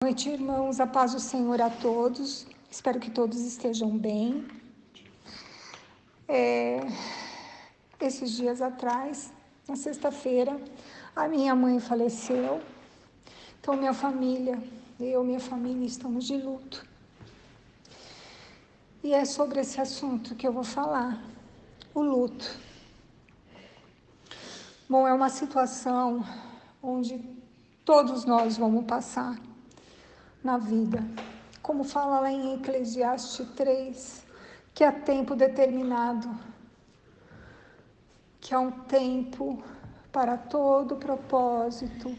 noite, irmãos. A paz do Senhor a todos. Espero que todos estejam bem. Esses dias atrás, na sexta-feira, a minha mãe faleceu. Então, minha família estamos de luto. E é sobre esse assunto que eu vou falar, o luto. Bom, é uma situação onde todos nós vamos passar na vida. Como fala lá em Eclesiastes 3, que há tempo determinado, que há um tempo para todo propósito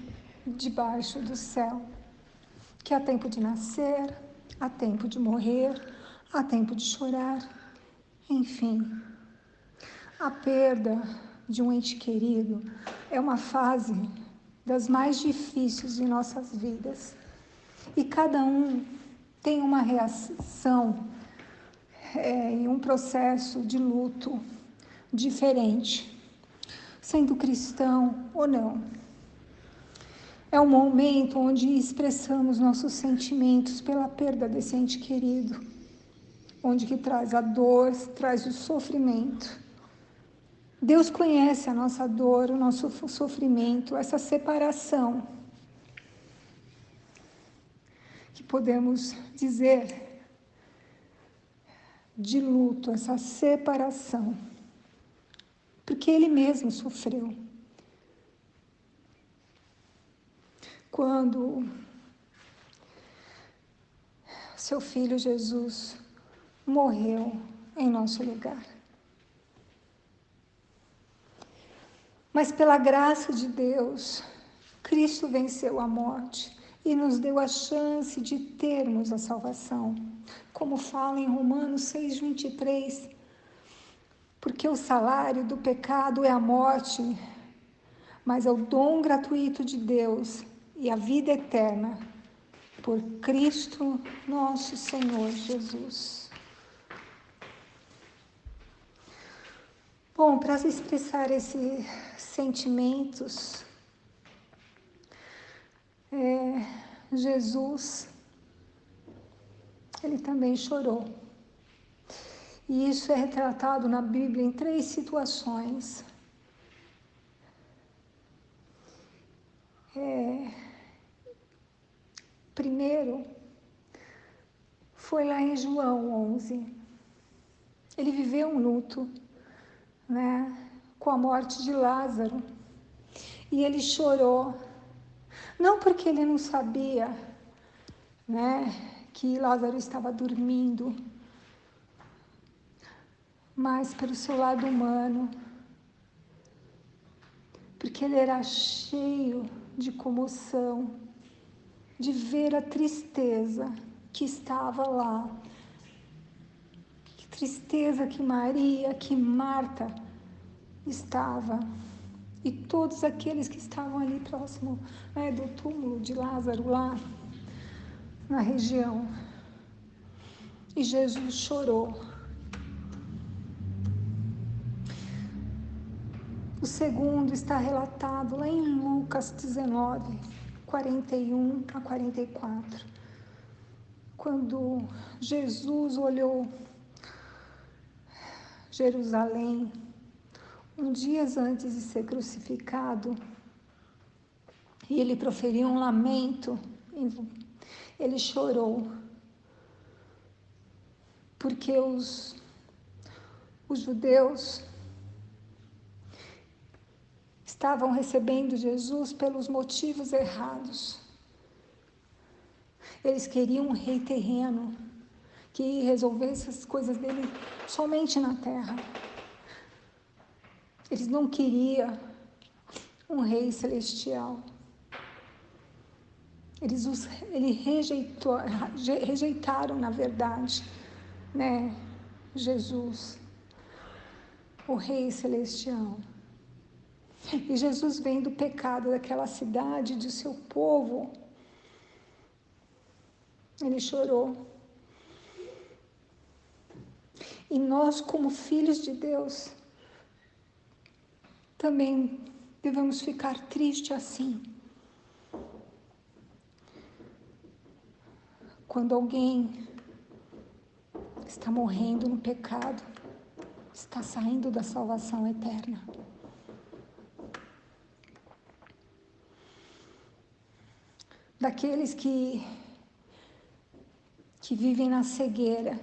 debaixo do céu, que há tempo de nascer, há tempo de morrer, há tempo de chorar, enfim. A perda de um ente querido é uma fase das mais difíceis de nossas vidas. E cada um tem uma reação em um processo de luto diferente, sendo cristão ou não. É um momento onde expressamos nossos sentimentos pela perda desse ente querido, onde que traz a dor, traz o sofrimento. Deus conhece a nossa dor, o nosso sofrimento, essa separação, que podemos dizer de luto, essa separação, porque Ele mesmo sofreu. Quando seu Filho Jesus morreu em nosso lugar. Mas pela graça de Deus, Cristo venceu a morte e nos deu a chance de termos a salvação. Como fala em Romanos 6:23, porque o salário do pecado é a morte, mas é o dom gratuito de Deus e a vida eterna por Cristo nosso Senhor Jesus. Bom, para expressar esses sentimentos, Jesus, ele também chorou. E isso é retratado na Bíblia em 3 situações. Primeiro, foi lá em João 11. Ele viveu um luto, com a morte de Lázaro. E ele chorou, não porque ele não sabia, que Lázaro estava dormindo, mas pelo seu lado humano, porque ele era cheio de comoção, de ver a tristeza que estava lá, que tristeza que Maria, que Marta estava, e todos aqueles que estavam ali próximo do túmulo de Lázaro lá na região. E Jesus chorou. O segundo está relatado lá em Lucas 19, 41 a 44. Quando Jesus olhou Jerusalém, dias antes de ser crucificado, e ele proferiu um lamento, ele chorou, porque os judeus estavam recebendo Jesus pelos motivos errados. Eles queriam um rei terreno que resolvesse as coisas dele somente na terra. Eles não queriam um rei celestial. Eles rejeitaram, na verdade, Jesus, o rei celestial. E Jesus, vendo o pecado daquela cidade, de seu povo, ele chorou. E nós, como filhos de Deus, também devemos ficar tristes assim. quando alguém está morrendo no pecado, está saindo da salvação eterna. Daqueles que vivem na cegueira,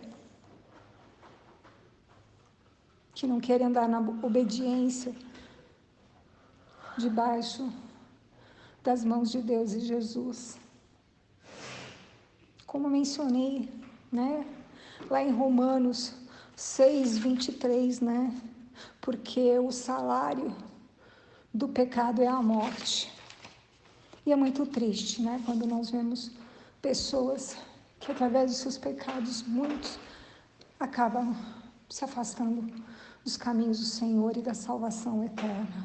que não querem andar na obediência, debaixo das mãos de Deus e Jesus. Como mencionei, né, lá em Romanos 6:23, né, porque o salário do pecado é a morte. E é muito triste, né, quando nós vemos pessoas que através dos seus pecados, muitos acabam se afastando dos caminhos do Senhor e da salvação eterna.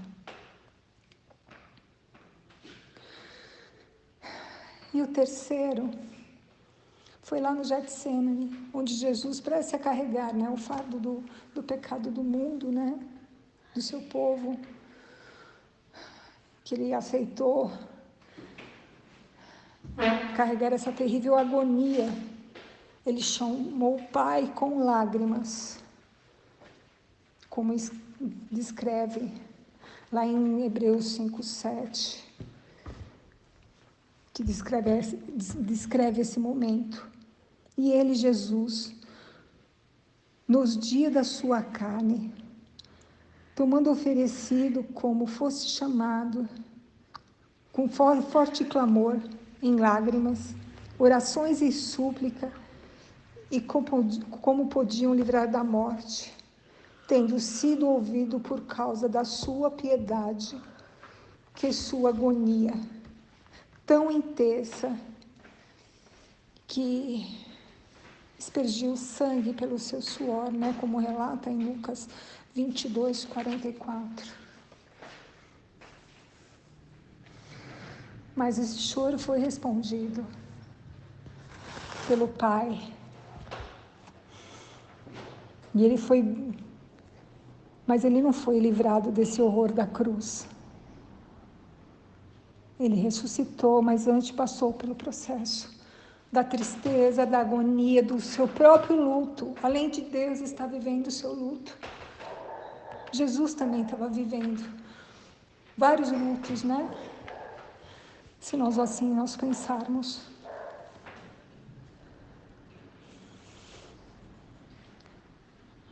E o terceiro foi lá no Getsemane, onde Jesus, para se carregar, né, o fardo do pecado do mundo, né, do seu povo, que ele aceitou carregar essa terrível agonia. Ele chamou o Pai com lágrimas, como descreve lá em Hebreus 5:7, que descreve esse momento. E ele, Jesus, nos dias da sua carne, tomando oferecido como fosse chamado, com forte clamor, em lágrimas, orações e súplica, e como podiam livrar da morte, tendo sido ouvido por causa da sua piedade, que sua agonia, tão intensa, que aspergiu sangue pelo seu suor, né, como relata em Lucas 22:44. Mas esse choro foi respondido pelo Pai. Mas ele não foi livrado desse horror da cruz. Ele ressuscitou, mas antes passou pelo processo da tristeza, da agonia, do seu próprio luto. Além de Deus estar vivendo o seu luto, Jesus também estava vivendo vários lutos, né? Se nós pensarmos.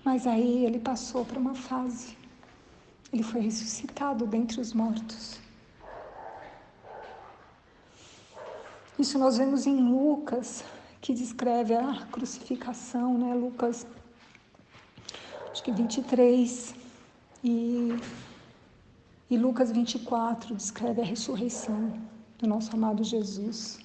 Mas aí ele passou por uma fase. Ele foi ressuscitado dentre os mortos. Isso nós vemos em Lucas, que descreve a crucificação, né? Lucas, acho que 23, e Lucas 24 descreve a ressurreição do nosso amado Jesus.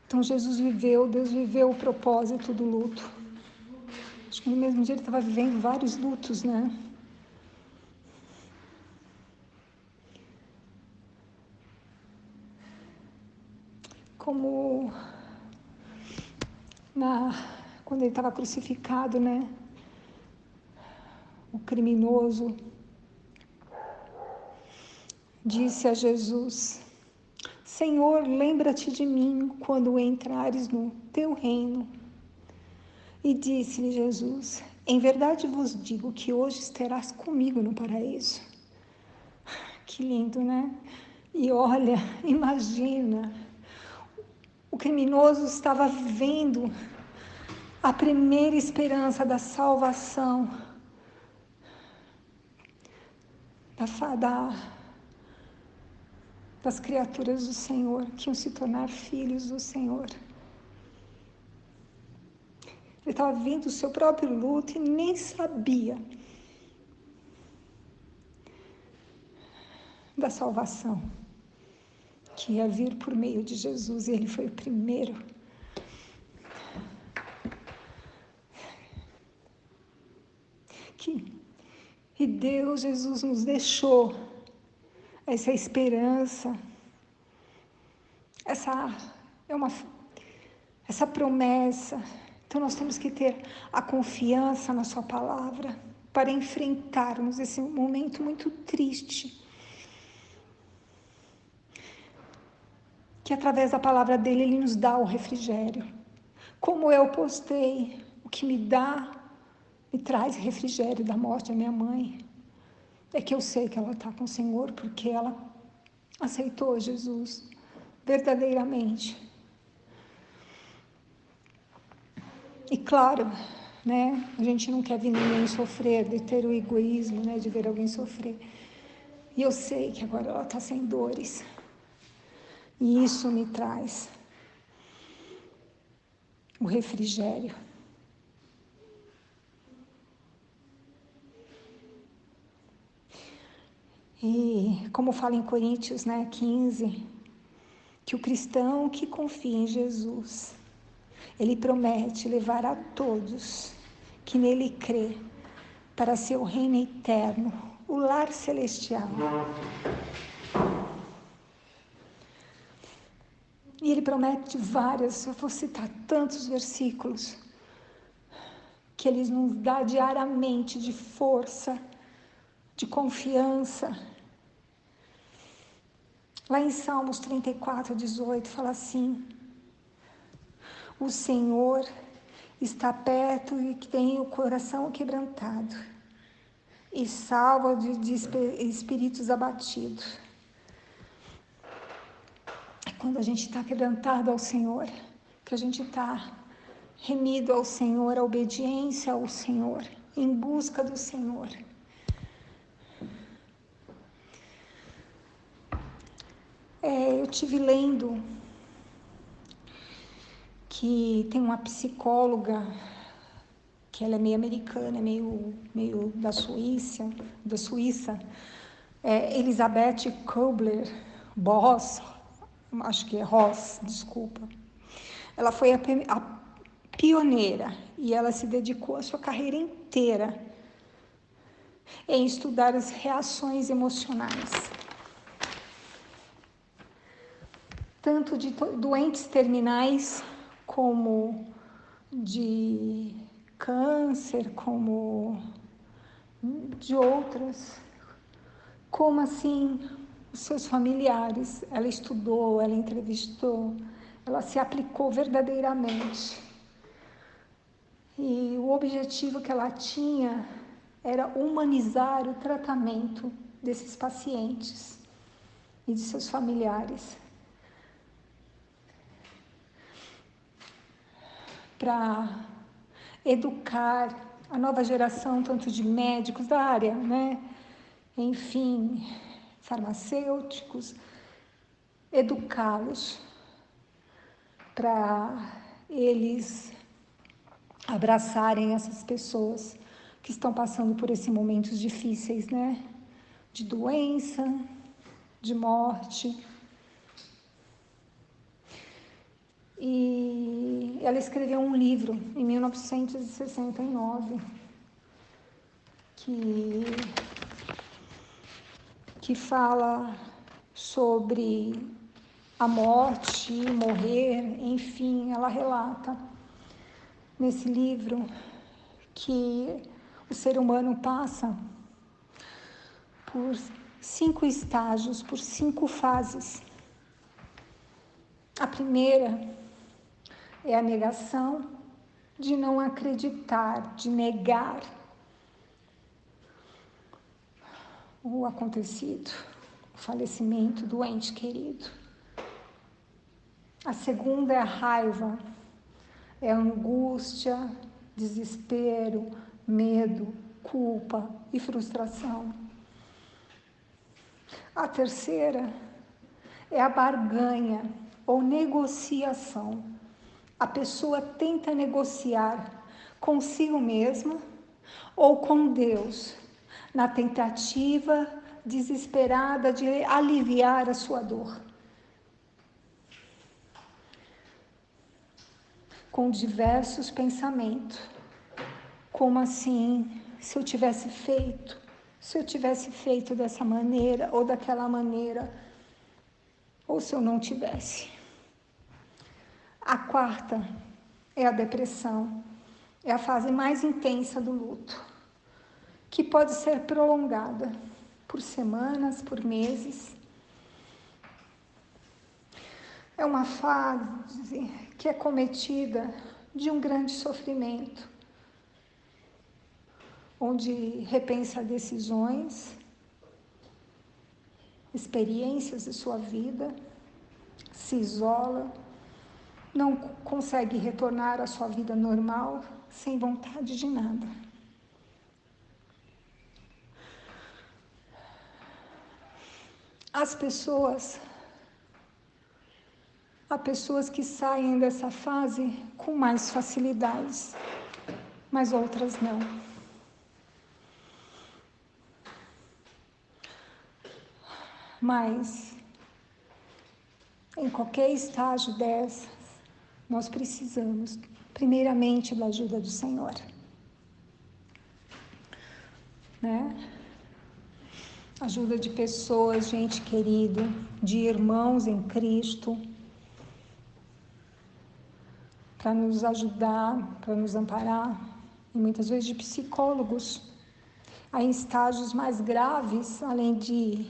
Então Deus viveu o propósito do luto. Acho que no mesmo dia ele estava vivendo vários lutos, né? Como quando ele estava crucificado, né? O criminoso disse a Jesus: Senhor, lembra-te de mim quando entrares no teu reino. E disse-lhe Jesus: em verdade vos digo que hoje estarás comigo no paraíso. Que lindo, né? E olha, imagina, o criminoso estava vivendo a primeira esperança da salvação, das criaturas do Senhor, que iam se tornar filhos do Senhor. Ele estava vendo o seu próprio luto e nem sabia da salvação que ia vir por meio de Jesus, e ele foi o primeiro. E Deus, Jesus, nos deixou essa esperança, essa promessa. Então nós temos que ter a confiança na sua palavra para enfrentarmos esse momento muito triste. que através da palavra dele, ele nos dá o refrigério. Como eu postei, o que me traz refrigério da morte da minha mãe, é que eu sei que ela está com o Senhor, porque ela aceitou Jesus verdadeiramente. E claro, né, a gente não quer ver ninguém sofrer, de ter o egoísmo, né, de ver alguém sofrer. E eu sei que agora ela está sem dores. E isso me traz o refrigério. E como fala em Coríntios, né, 15, que o cristão que confia em Jesus, ele promete levar a todos que nele crê para seu reino eterno, o lar celestial. E ele promete várias, eu vou citar tantos versículos, que ele nos dá diariamente de força, de confiança. Lá em Salmos 34, 18, fala assim: o Senhor está perto e que tem o coração quebrantado e salva de espíritos abatidos. É quando a gente está quebrantado ao Senhor, que a gente está remido ao Senhor, a obediência ao Senhor, em busca do Senhor. Eu tive lendo que tem uma psicóloga, que ela é meio americana, meio da Suíça, Elizabeth Kubler-Ross, acho que é Ross, desculpa. Ela foi a pioneira e ela se dedicou a sua carreira inteira em estudar as reações emocionais, tanto de doentes terminais como de câncer, como de outras, como assim os seus familiares. Ela estudou, ela entrevistou, ela se aplicou verdadeiramente. E o objetivo que ela tinha era humanizar o tratamento desses pacientes e de seus familiares, para educar a nova geração, tanto de médicos da área, né? Enfim, farmacêuticos, educá-los para eles abraçarem essas pessoas que estão passando por esses momentos difíceis, né? De doença, de morte. E ela escreveu um livro em 1969 que fala sobre a morte, morrer, enfim, ela relata nesse livro que o ser humano passa por 5 estágios, por 5 fases. A primeira é a negação, de não acreditar, de negar o acontecido, o falecimento do ente querido. A segunda é a raiva, é a angústia, desespero, medo, culpa e frustração. A terceira é a barganha ou negociação. A pessoa tenta negociar consigo mesma ou com Deus, na tentativa desesperada de aliviar a sua dor. Com diversos pensamentos, como assim, se eu tivesse feito dessa maneira ou daquela maneira, ou se eu não tivesse. A quarta é a depressão, é a fase mais intensa do luto, que pode ser prolongada por semanas, por meses. é uma fase que é cometida de um grande sofrimento, onde repensa decisões, experiências de sua vida, se isola, não consegue retornar à sua vida normal, sem vontade de nada. Há pessoas que saem dessa fase com mais facilidades, mas outras não. Mas, em qualquer estágio dessas, nós precisamos, primeiramente, da ajuda do Senhor. Né? Ajuda de pessoas, gente querida, de irmãos em Cristo, para nos ajudar, para nos amparar, e muitas vezes de psicólogos. Há em estágios mais graves, além de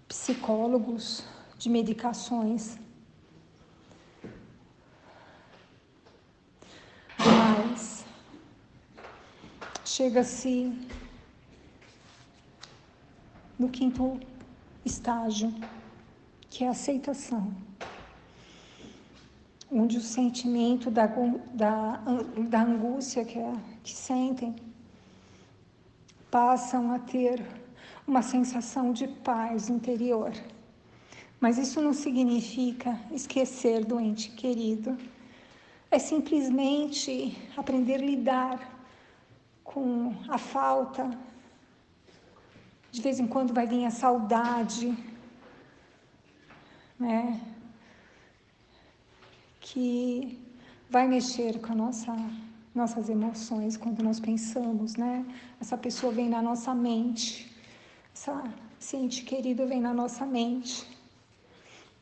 psicólogos, de medicações. Mas chega-se no 5º estágio, que é a aceitação, onde o sentimento da angústia que sentem passam a ter uma sensação de paz interior. Mas isso não significa esquecer do ente querido. É simplesmente aprender a lidar com a falta. De vez em quando vai vir a saudade, né? Que vai mexer com nossas emoções quando nós pensamos, né? Essa pessoa vem na nossa mente, esse ente querido vem na nossa mente.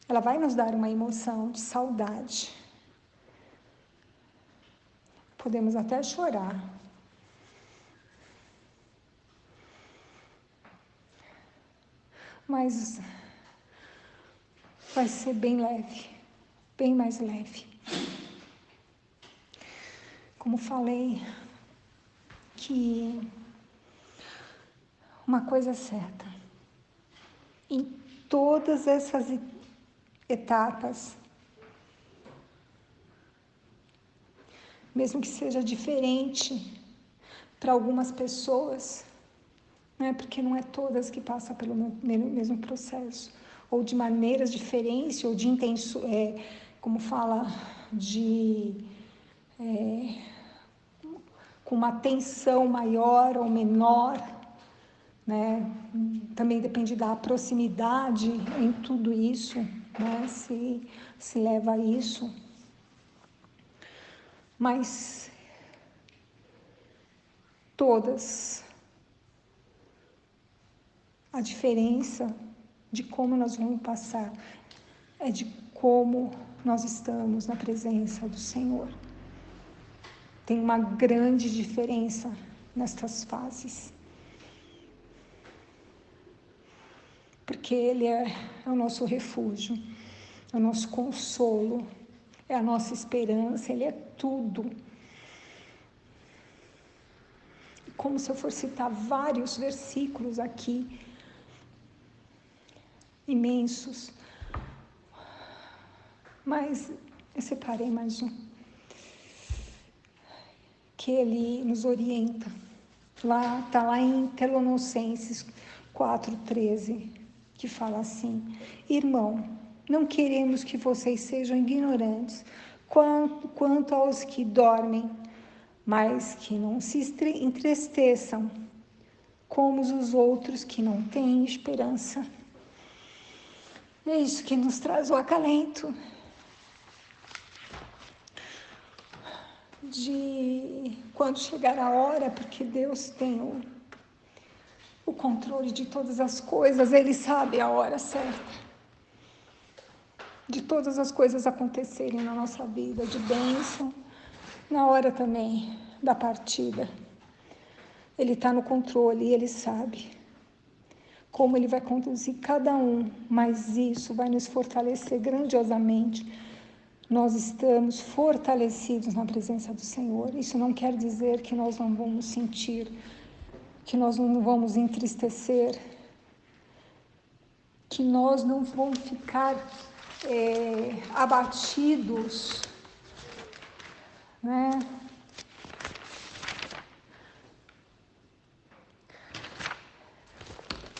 Ela vai nos dar uma emoção de saudade. Podemos até chorar. Mas vai ser bem leve, bem mais leve. Como falei, que uma coisa é certa, em todas essas etapas, mesmo que seja diferente para algumas pessoas, né, porque não é todas que passam pelo mesmo processo, ou de maneiras diferentes, ou de como fala, com uma atenção maior ou menor, né? Também depende da proximidade em tudo isso, né? Se leva a isso. Mas todas, a diferença de como nós vamos passar é de como nós estamos na presença do Senhor. Tem uma grande diferença nestas fases. Porque Ele é o nosso refúgio, é o nosso consolo, é a nossa esperança, Ele é tudo. Como se eu for citar vários versículos aqui, imensos, mas eu separei mais um, que Ele nos orienta. Está lá em Tessalonicenses 4:13, que fala assim: irmão, não queremos que vocês sejam ignorantes quanto aos que dormem, mas que não se entristeçam, como os outros que não têm esperança. É isso que nos traz o acalento de quando chegar a hora, porque Deus tem o controle de todas as coisas, Ele sabe a hora certa de todas as coisas acontecerem na nossa vida, de bênção, na hora também da partida. Ele está no controle e Ele sabe como Ele vai conduzir cada um, mas isso vai nos fortalecer grandiosamente. Nós estamos fortalecidos na presença do Senhor. Isso não quer dizer que nós não vamos sentir, que nós não vamos entristecer, que nós não vamos ficar abatidos, né?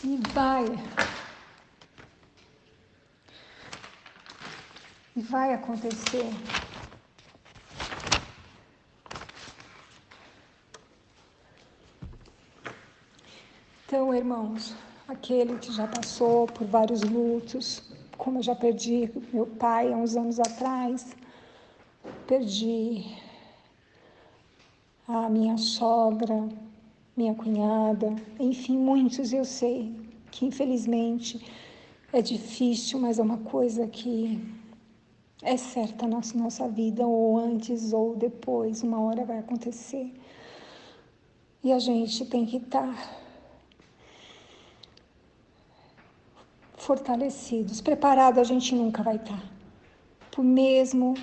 E vai acontecer. Então, irmãos, aquele que já passou por vários lutos, como eu já perdi meu pai há uns anos atrás, perdi a minha sogra, minha cunhada, enfim, muitos eu sei que infelizmente é difícil, mas é uma coisa que é certa na nossa vida, ou antes ou depois, uma hora vai acontecer. E a gente tem que estar fortalecidos. Preparado a gente nunca vai estar. Por mesmo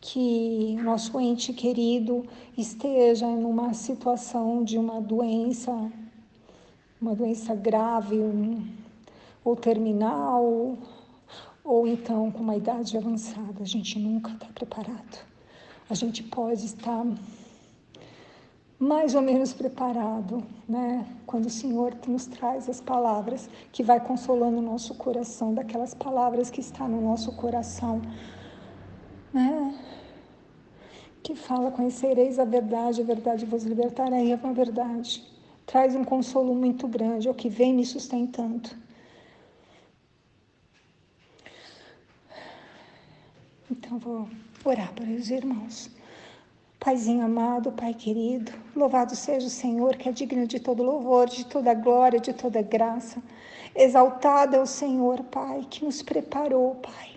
que nosso ente querido esteja numa situação de uma doença grave ou terminal, ou então com uma idade avançada, a gente nunca está preparado. A gente pode estar mais ou menos preparado, né? Quando o Senhor nos traz as palavras que vai consolando o nosso coração, daquelas palavras que estão no nosso coração, né? Que fala: conhecereis a verdade vos libertará. É uma verdade. Traz um consolo muito grande, é o que vem me sustentando. Então, vou orar para os irmãos. Paizinho amado, Pai querido, louvado seja o Senhor, que é digno de todo louvor, de toda glória, de toda graça. Exaltado é o Senhor, Pai, que nos preparou, Pai,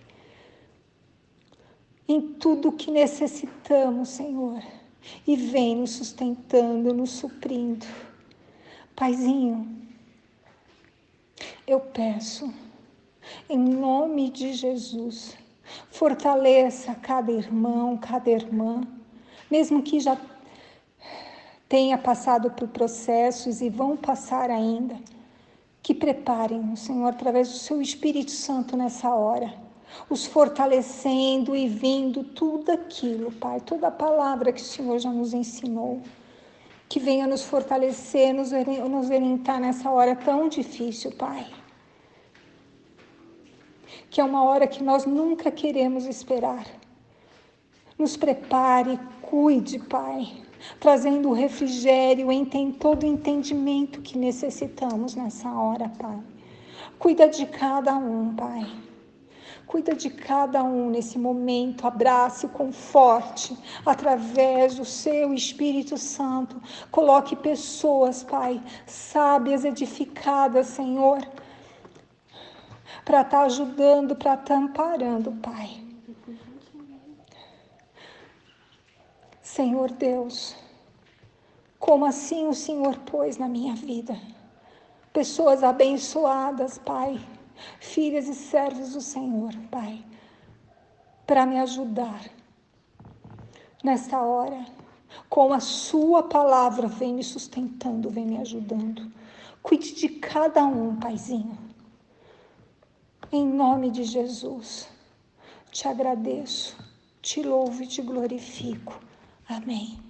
em tudo que necessitamos, Senhor, e vem nos sustentando, nos suprindo. Paizinho, eu peço, em nome de Jesus, fortaleça cada irmão, cada irmã, mesmo que já tenha passado por processos e vão passar ainda, que preparem o Senhor através do seu Espírito Santo nessa hora, os fortalecendo e vindo tudo aquilo, Pai, toda a palavra que o Senhor já nos ensinou, que venha nos fortalecer, nos orientar nessa hora tão difícil, Pai, que é uma hora que nós nunca queremos esperar. Nos prepare, cuide, Pai, trazendo o refrigério, todo o entendimento que necessitamos nessa hora, Pai. Cuida de cada um, Pai. Cuida de cada um nesse momento, abrace, conforte, através do seu Espírito Santo. Coloque pessoas, Pai, sábias, edificadas, Senhor, para estar ajudando, para estar amparando, Pai. Senhor Deus, como assim o Senhor pôs na minha vida pessoas abençoadas, Pai, filhas e servos do Senhor, Pai, para me ajudar nesta hora, com a sua palavra vem me sustentando, vem me ajudando. Cuide de cada um, Paizinho, em nome de Jesus. Te agradeço, te louvo e te glorifico. Amém.